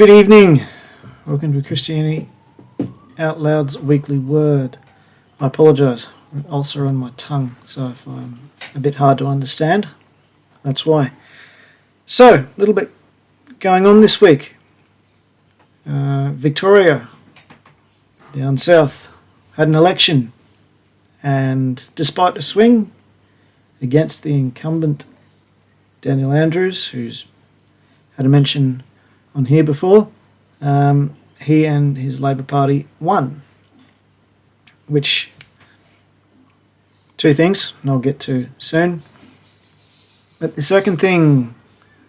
Good evening. Welcome to Christianity Out Loud's weekly word. I apologise, an ulcer on my tongue, so if I'm a bit hard to understand, that's why. So, a little bit going on this week. Victoria, down south, had an election, and despite a swing against the incumbent Daniel Andrews, who's had a mention on here before, he and his Labor Party won. Which, two things, and I'll get to soon. But the second thing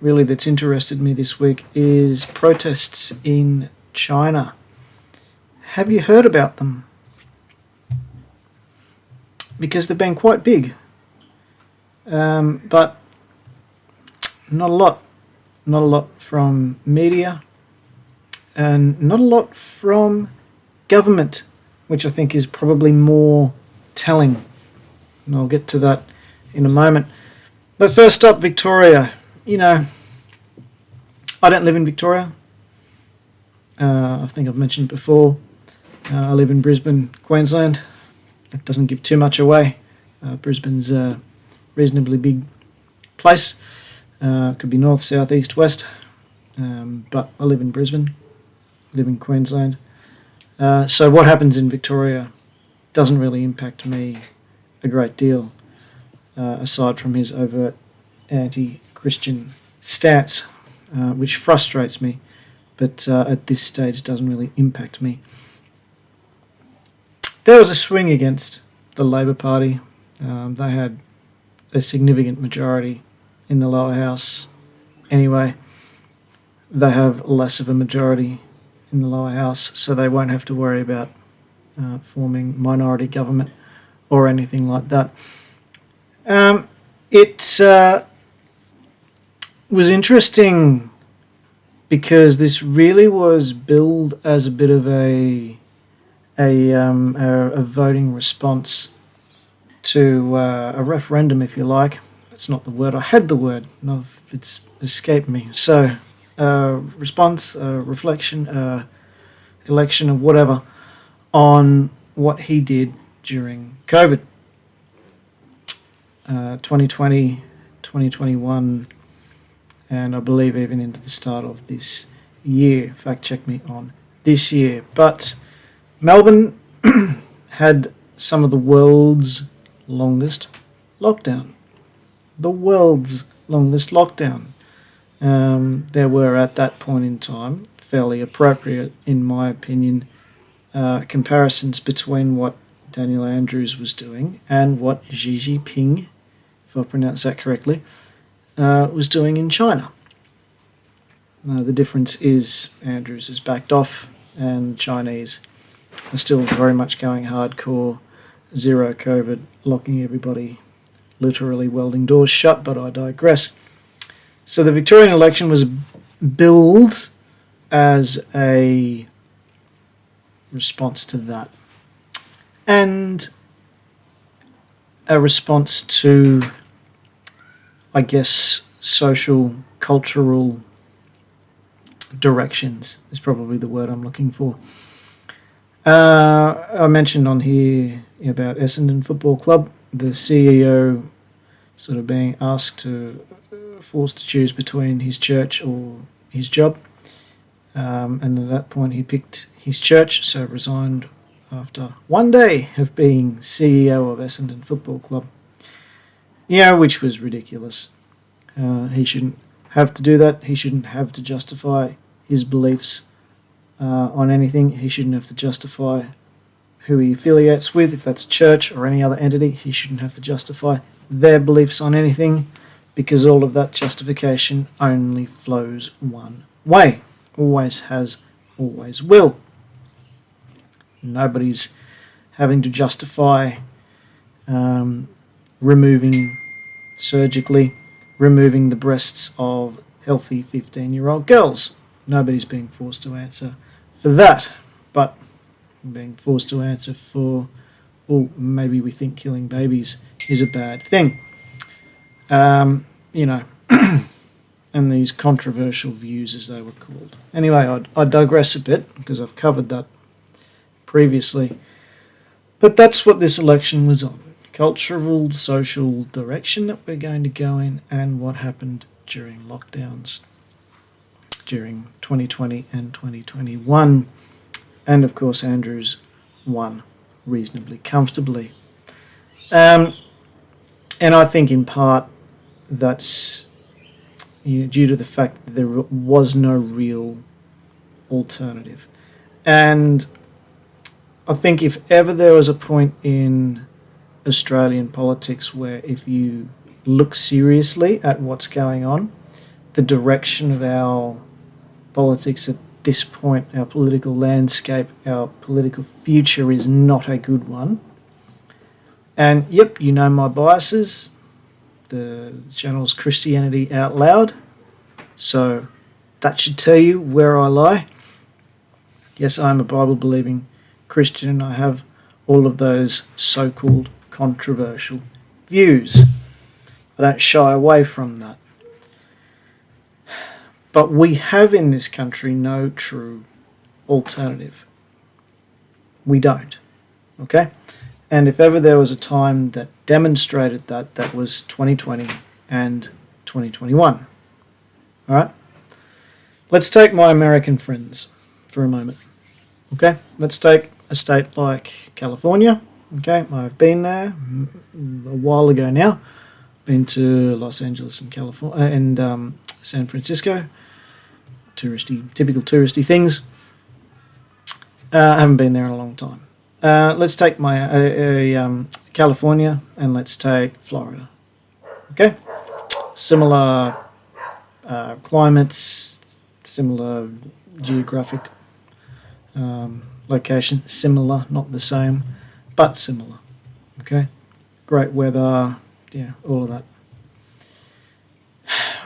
really that's interested me this week is protests in China. Have you heard about them? Because they've been quite big, but not a lot. Not a lot from media, and not a lot from government, which I think is probably more telling. And I'll get to that in a moment. But first up, Victoria. You know, I don't live in Victoria. I think I've mentioned before. I live in Brisbane, Queensland. That doesn't give too much away. Brisbane's a reasonably big place. Could be north, south, east, west. But I live in Brisbane. Live in Queensland. So what happens in Victoria doesn't really impact me a great deal, aside from his overt anti-Christian stance, which frustrates me, but at this stage doesn't really impact me. There was a swing against the Labor Party. They had a significant majority in the lower house. Anyway, they have less of a majority in the lower house, so they won't have to worry about forming minority government or anything like that. It was interesting because this really was billed as a bit of a voting response to a referendum, if you like. It's not the word. I had the word, and it's escaped me. So, response, reflection, election, or whatever, on what he did during COVID. 2020, 2021, and I believe even into the start of this year. Fact check me on this year. But Melbourne had some of the world's longest lockdown. The world's longest lockdown. There were, at that point in time, fairly appropriate, in my opinion, comparisons between what Daniel Andrews was doing and what Xi Jinping, if I pronounce that correctly, was doing in China. The difference is Andrews has backed off and Chinese are still very much going hardcore, zero COVID, locking everybody, literally welding doors shut, but I digress. So the Victorian election was billed as a response to that, and a response to, I guess, social, cultural directions is probably the word I'm looking for. I mentioned on here about Essendon Football Club, the CEO sort of being forced to choose between his church or his job. And at that point he picked his church, so resigned after one day of being CEO of Essendon Football Club. Yeah, which was ridiculous. He shouldn't have to do that. He shouldn't have to justify his beliefs on anything. He shouldn't have to justify who he affiliates with, if that's church or any other entity. He shouldn't have to justify their beliefs on anything, because all of that justification only flows one way. Always has, always will. Nobody's having to justify surgically removing the breasts of healthy 15-year-old girls. Nobody's being forced to answer for that, but being forced to answer for, well, maybe we think killing babies is a bad thing. and these controversial views, as they were called. Anyway, I digress a bit because I've covered that previously. But that's what this election was on. Cultural, social direction that we're going to go in, and what happened during lockdowns during 2020 and 2021. And of course, Andrews won reasonably comfortably. And I think in part that's due to the fact that there was no real alternative. And I think if ever there was a point in Australian politics where if you look seriously at what's going on, the direction of our politics at this point, our political landscape, our political future is not a good one. And yep, you know my biases. The channel's Christianity Out Loud. So that should tell you where I lie. Yes, I'm a Bible-believing Christian and I have all of those so-called controversial views. I don't shy away from that. But we have in this country no true alternative. We don't. Okay? And if ever there was a time that demonstrated that, that was 2020 and 2021. All right? Let's take my American friends for a moment. Okay? Let's take a state like California. Okay? I've been there a while ago now. Been to Los Angeles and California and San Francisco. Typical touristy things. I haven't been there in a long time. Let's take my California and let's take Florida. Okay? Similar climates, similar geographic location, similar, not the same, but similar. Okay? Great weather, yeah, all of that.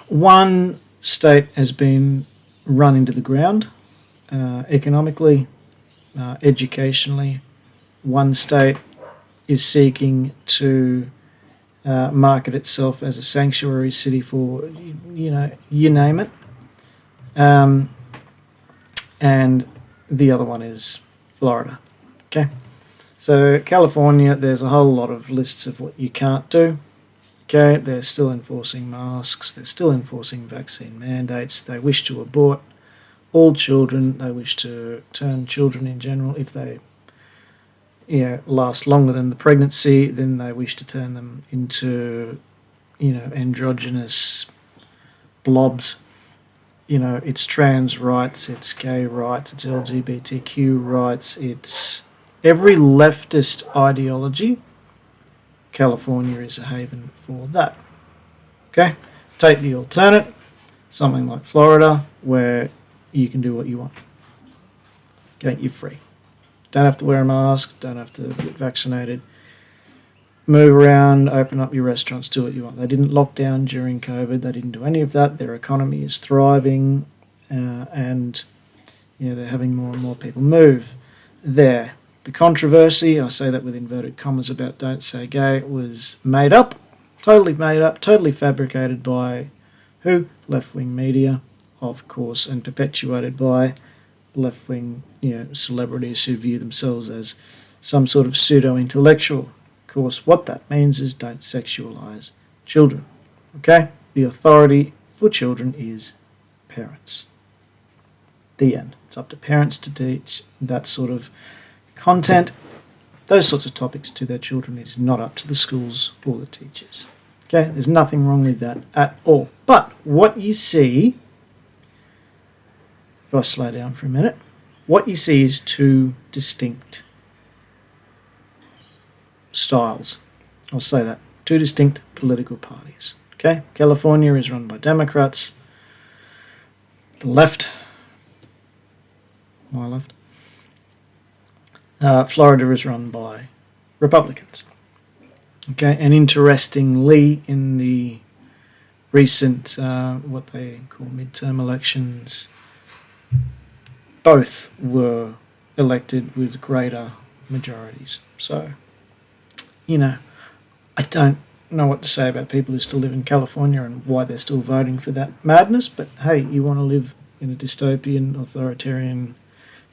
One state has been run into the ground economically, educationally. One state is seeking to market itself as a sanctuary city for, you name it. And the other one is Florida. Okay. So California, there's a whole lot of lists of what you can't do. Okay, they're still enforcing masks, they're still enforcing vaccine mandates, they wish to abort all children, they wish to turn children in general, if they last longer than the pregnancy, then they wish to turn them into, androgynous blobs. It's trans rights, it's gay rights, it's LGBTQ rights, it's every leftist ideology. California is a haven for that. Okay? Take the alternate, something like Florida, where you can do what you want. Okay, you're free. Don't have to wear a mask, don't have to get vaccinated. Move around, open up your restaurants, do what you want. They didn't lock down during COVID, they didn't do any of that. Their economy is thriving, and they're having more and more people move there. The controversy, I say that with inverted commas, about Don't Say Gay was made up, totally fabricated by who? Left-wing media, of course, and perpetuated by left-wing celebrities who view themselves as some sort of pseudo-intellectual. Of course, what that means is don't sexualize children. Okay? The authority for children is parents. The end. It's up to parents to teach that sort of content, those sorts of topics to their children. It is not up to the schools or the teachers. Okay, there's nothing wrong with that at all. But what you see, if I slow down for a minute, what you see is two distinct styles. I'll say that. Two distinct political parties. Okay, California is run by Democrats. The left, my left. Florida is run by Republicans. Okay, and interestingly, in the recent, what they call midterm elections, both were elected with greater majorities. So, I don't know what to say about people who still live in California and why they're still voting for that madness, but hey, you want to live in a dystopian, authoritarian,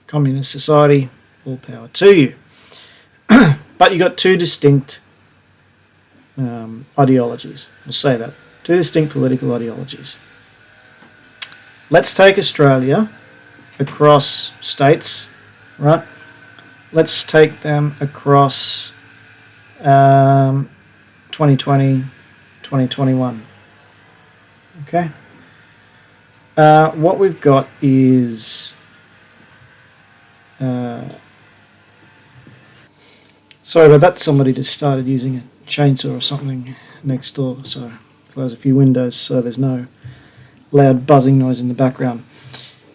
communist society, all power to you. But you got two distinct ideologies. We'll say that. Two distinct political ideologies. Let's take Australia across states, right? Let's take them across 2020, 2021. Okay? What we've got is... sorry about that, somebody just started using a chainsaw or something next door, so close a few windows so there's no loud buzzing noise in the background.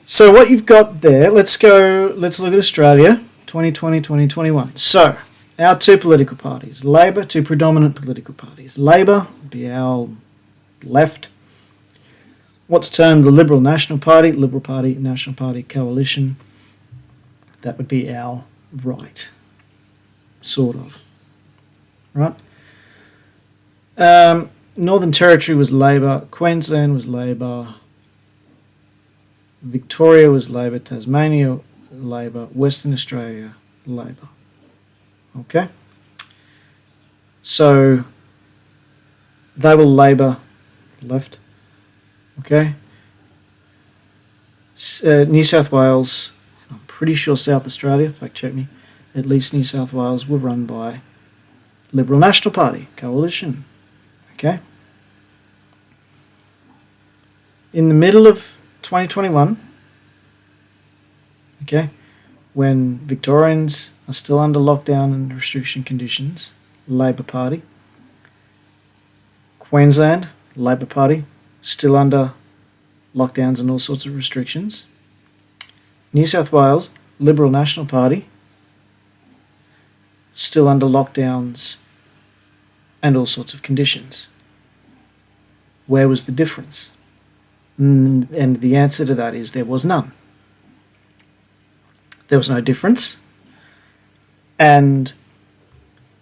So what you've got there, let's look at Australia, 2020, 2021. So, our two political parties, Labor, two predominant political parties. Labor would be our left. What's termed the Liberal National Party, Liberal Party, National Party coalition. That would be our right, sort of. Right? Northern Territory was Labor, Queensland was Labor, Victoria was Labor, Tasmania Labor, Western Australia Labor. Okay? So they were Labor left. Okay? New South Wales, I'm pretty sure South Australia, fact check me, at least New South Wales were run by Liberal National Party coalition. Okay? In the middle of 2021, okay, when Victorians are still under lockdown and restriction conditions, Labor Party. Queensland, Labor Party, still under lockdowns and all sorts of restrictions. New South Wales, Liberal National Party, still under lockdowns and all sorts of conditions. Where was the difference? And the answer to that is there was none. There was no difference. And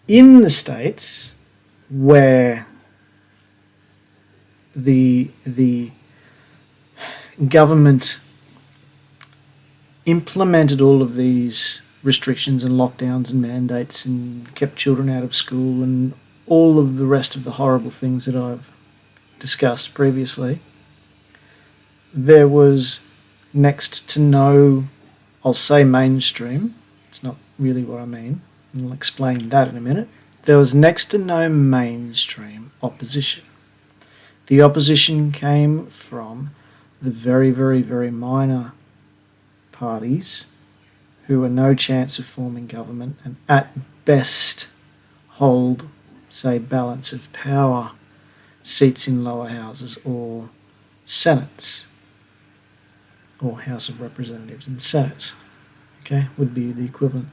in the states where the government implemented all of these restrictions and lockdowns and mandates and kept children out of school and all of the rest of the horrible things that I've discussed previously, there was next to no, I'll say mainstream, it's not really what I mean, and I'll explain that in a minute. There was next to no mainstream opposition. The opposition came from the very, very, very minor parties who had no chance of forming government and at best hold, say, balance of power seats in lower houses or senates, or House of Representatives and Senate, okay, would be the equivalent.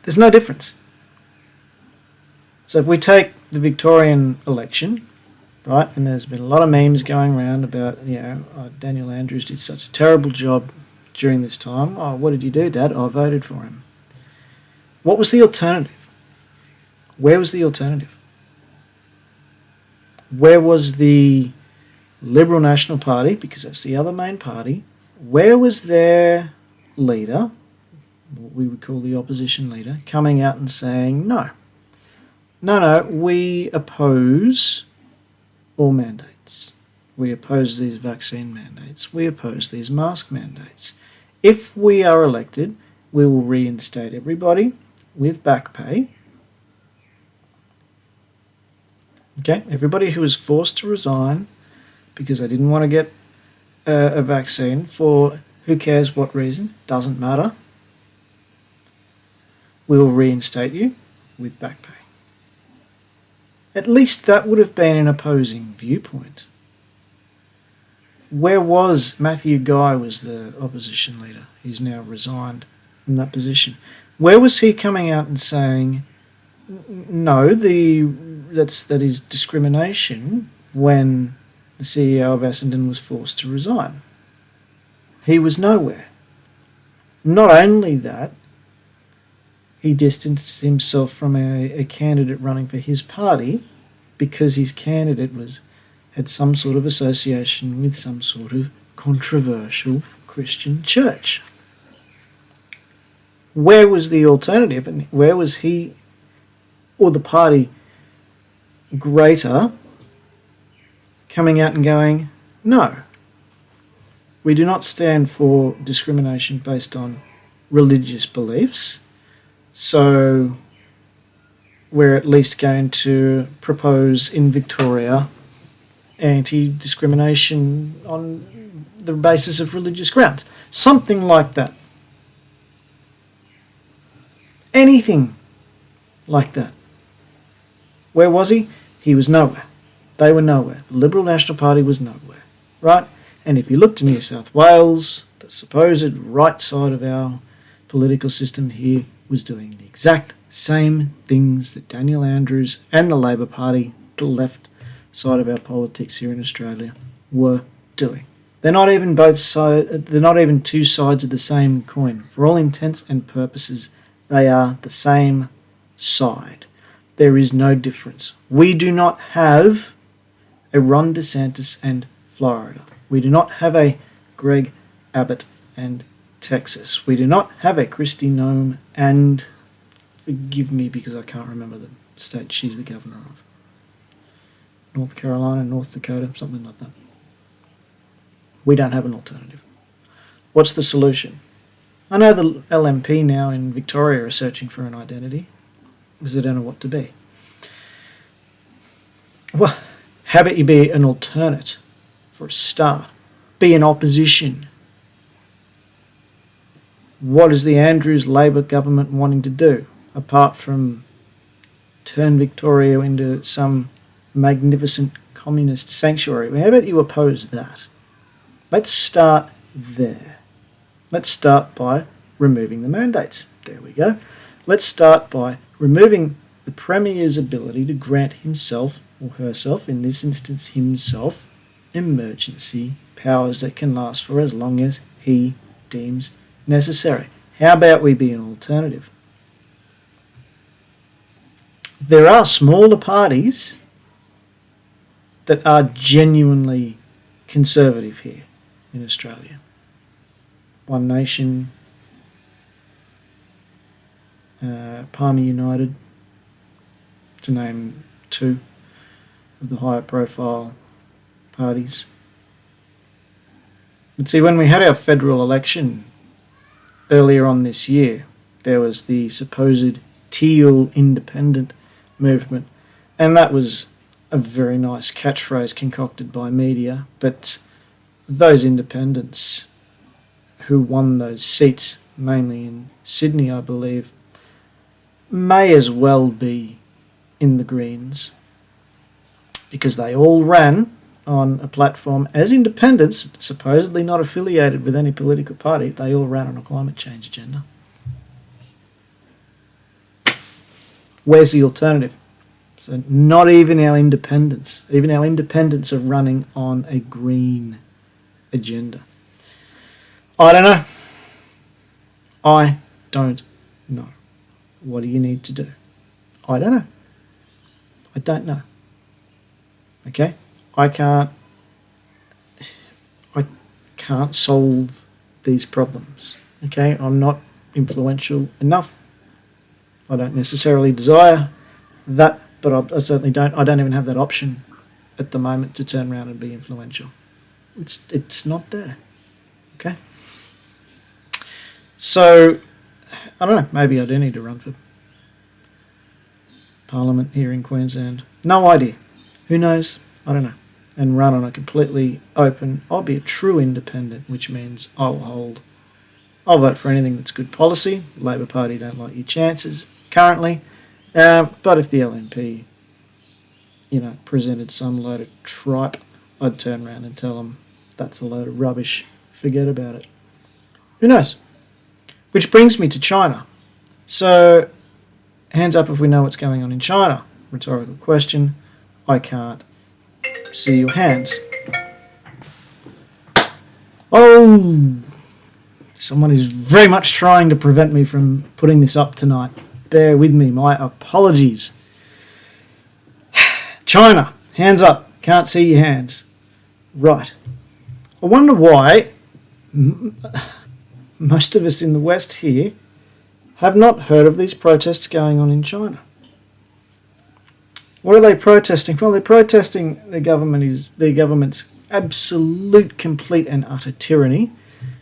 There's no difference. So if we take the Victorian election, right, and there's been a lot of memes going around about, Daniel Andrews did such a terrible job during this time. Oh, what did you do, Dad? I voted for him. What was the alternative? Where was the alternative? Where was the Liberal National Party, because that's the other main party, where was their leader, what we would call the opposition leader, coming out and saying, no, we oppose all mandates. We oppose these vaccine mandates. We oppose these mask mandates. If we are elected, we will reinstate everybody with back pay. Okay, everybody who was forced to resign because they didn't want to get a vaccine for who cares what reason, doesn't matter. We will reinstate you with back pay. At least that would have been an opposing viewpoint. Where was Matthew Guy, was the opposition leader? He's now resigned from that position. Where was he coming out and saying, no, that is discrimination, when the CEO of Essendon was forced to resign? He was nowhere. Not only that, he distanced himself from a candidate running for his party because his candidate had some sort of association with some sort of controversial Christian church. Where was the alternative, and where was he or the party greater coming out and going, no, we do not stand for discrimination based on religious beliefs, so we're at least going to propose in Victoria anti-discrimination on the basis of religious grounds. Something like that. Anything like that. Where was he? He was nowhere. They were nowhere. The Liberal National Party was nowhere. Right? And if you look to New South Wales, the supposed right side of our political system here was doing the exact same things that Daniel Andrews and the Labor Party, the left side of our politics here in Australia, were doing. They're not even they're not even two sides of the same coin. For all intents and purposes, they are the same side. There is no difference. We do not have a Ron DeSantis and Florida. We do not have a Greg Abbott and Texas. We do not have a Kristi Noem and, forgive me because I can't remember the state she's the governor of. North Carolina, North Dakota, something like that. We don't have an alternative. What's the solution? I know the LNP now in Victoria are searching for an identity because they don't know what to be. Well, how about you be an alternate for a start? Be an opposition. What is the Andrews Labor government wanting to do, apart from turn Victoria into some magnificent communist sanctuary? Well, how about you oppose that? Let's start there. Let's start by removing the mandates. There we go. Let's start by removing the Premier's ability to grant himself, or herself, in this instance himself, emergency powers that can last for as long as he deems necessary. How about we be an alternative? There are smaller parties that are genuinely conservative here in Australia. One Nation, Palmer United, to name two of the higher profile parties. But see, when we had our federal election earlier on this year, there was the supposed teal independent movement, and that was a very nice catchphrase concocted by media, but those independents who won those seats, mainly in Sydney, I believe, may as well be in the Greens, because they all ran on a platform as independents, supposedly not affiliated with any political party. They all ran on a climate change agenda. Where's the alternative? So not even our independents, even our independents are running on a green agenda. I don't know. I don't know. What do you need to do? I don't know. I don't know. Okay? I can't solve these problems. Okay? I'm not influential enough. I don't necessarily desire that, but I certainly don't. I don't even have that option at the moment to turn around and be influential. It's not there. Okay? So, I don't know, maybe I do need to run for Parliament here in Queensland. No idea. Who knows? I don't know. And run on a completely open, I'll be a true independent, which means I'll vote for anything that's good policy. Labor Party don't like your chances currently. But if the LNP, presented some load of tripe, I'd turn around and tell them that's a load of rubbish. Forget about it. Who knows? Which brings me to China. So, hands up if we know what's going on in China. Rhetorical question. I can't see your hands. Oh! Someone is very much trying to prevent me from putting this up tonight. Bear with me. My apologies. China, hands up. Can't see your hands. Right. I wonder why most of us in the West here have not heard of these protests going on in China. What are they protesting? Well, they're protesting their government's absolute, complete and utter tyranny,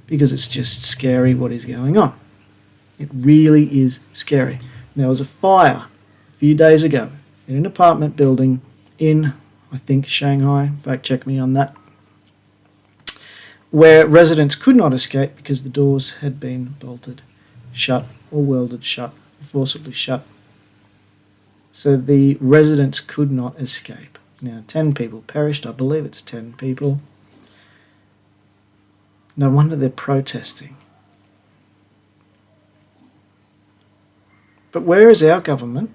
because it's just scary what is going on. It really is scary. There was a fire a few days ago in an apartment building in, I think, Shanghai, fact check me on that, where residents could not escape because the doors had been bolted shut or welded shut, forcibly shut. So the residents could not escape. Now, 10 people perished. I believe it's 10 people. No wonder they're protesting. But where is our government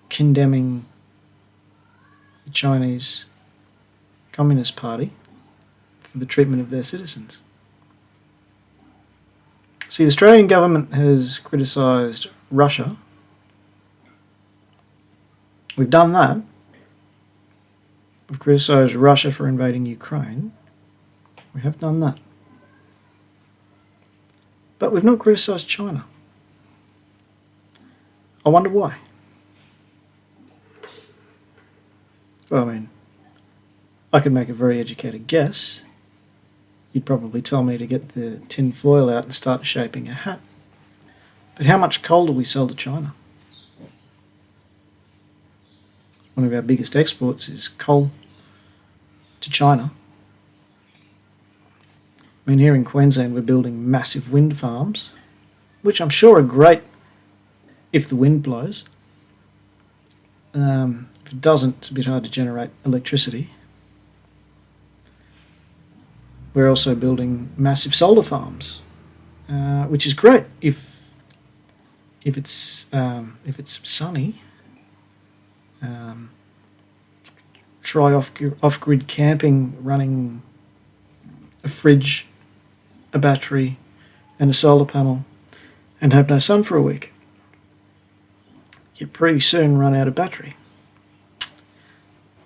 condemning the Chinese Communist Party for the treatment of their citizens? See, the Australian government has criticised Russia. We've done that. We've criticised Russia for invading Ukraine. We have done that. But we've not criticised China. I wonder why. Well, I mean, I could make a very educated guess. You'd probably tell me to get the tin foil out and start shaping a hat. But how much coal do we sell to China? One of our biggest exports is coal to China. I mean, here in Queensland we're building massive wind farms, which I'm sure are great if the wind blows. If it doesn't, it's a bit hard to generate electricity. We're also building massive solar farms, which is great if it's sunny. Try off-grid camping, running a fridge, a battery and a solar panel, and have no sun for a week. You pretty soon run out of battery.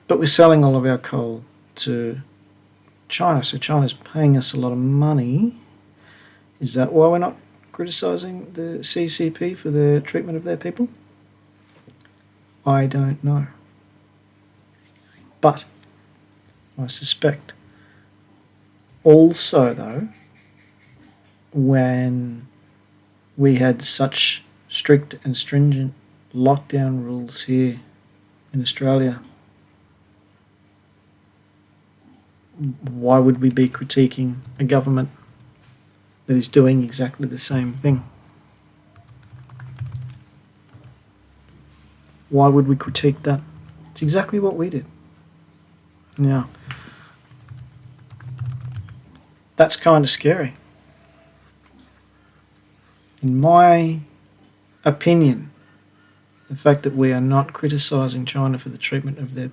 But we're selling all of our coal to China, so China's paying us a lot of money. Is that why we're not criticising the CCP for the treatment of their people? I don't know. But I suspect also, though, when we had such strict and stringent lockdown rules here in Australia, why would we be critiquing a government that is doing exactly the same thing? Why would we critique that? It's exactly what we did. Now, that's kind of scary. In my opinion, the fact that we are not criticising China for the treatment of their